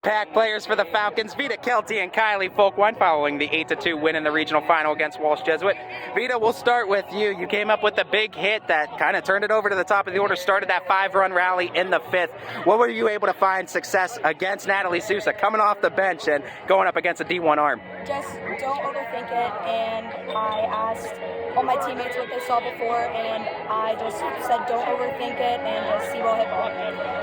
impact players for the Falcons, Vita, Kelty, and Kylie. Folkwein following the 8-2 win in the regional final against Walsh Jesuit. Vita, we'll start with you. You came up with a big hit that kind of turned it over to the top of the order, started that 5-run rally in the 5th. What were you able to find success against Natalie Sousa coming off the bench and going up against a D1 arm? Just don't overthink it, and I asked all my teammates what they saw before, and I just said don't overthink it and just see what hit ball.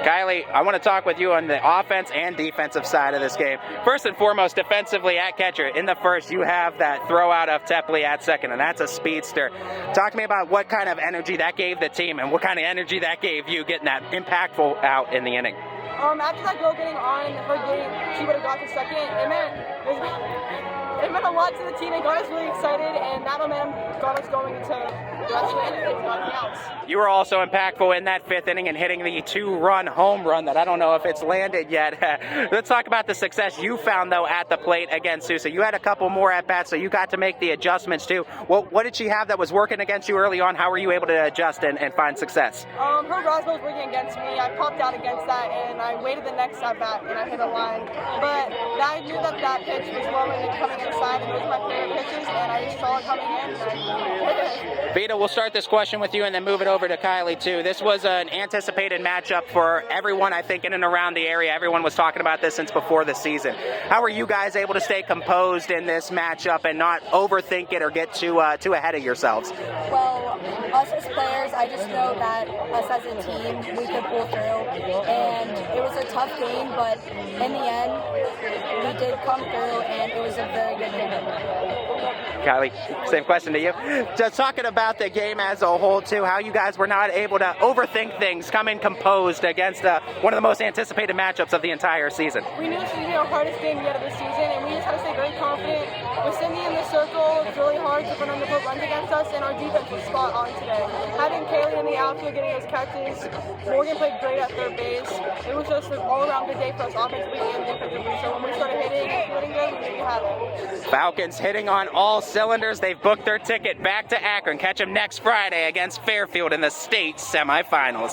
Kylie, I want to talk with you on the offense and defensive side of this game. First and foremost, defensively at catcher, in the first, you have that throw out of Tepley at second, and that's a speedster. Talk to me about what kind of energy that gave the team and what kind of energy that gave you getting that impactful out in the inning. After that girl getting on, her getting, she would have got to second. It meant a lot to the team. It got us really excited, and that momentum got us going into the rest of the inning and got the outs. You were also impactful in that 5th inning and hitting the 2-run home run that I don't know if it's landed yet. Let's talk about the success you found, though, at the plate against Sousa. You had a couple more at-bats, so you got to make the adjustments, too. What did she have that was working against you early on? How were you able to adjust and find success? Her Roswell was working against me. I popped out against that, and I waited the next at-bat, and I hit a line. But I knew that pitch was low and coming inside, and those were my favorite pitches, and I just saw it coming in, and I hit it. Vita, we'll start this question with you and then move it over to Kylie, too. This was an anticipated matchup for everyone, I think, in and around the area. Everyone was talking about this since before the season. How are you guys able to stay composed in this matchup and not overthink it or get too ahead of yourselves? Well, us as players, I just know that us as a team, we could pull through, and it was a tough game, but in the end, we did come through, and it was a very good game. Kylie, same question to you. Just talking about the game as a whole, too, how you guys were not able to overthink things, come in composed against one of the most anticipated matchups of the entire season. We knew this was going to be our hardest game yet of the season, and we just had to stay very confident. With Cindy in the circle, it's really hard for them to put runs against us, and our defense was spot on today. Having Kylie in the outfield getting those catches, Morgan played great at third base. It was just an all-around good day for us offensively and defensively. So when we started hitting and feeling good, we knew we had it. Falcons hitting on all cylinders. They've booked their ticket back to Akron. Catch them next Friday against Fairfield in the state semifinals.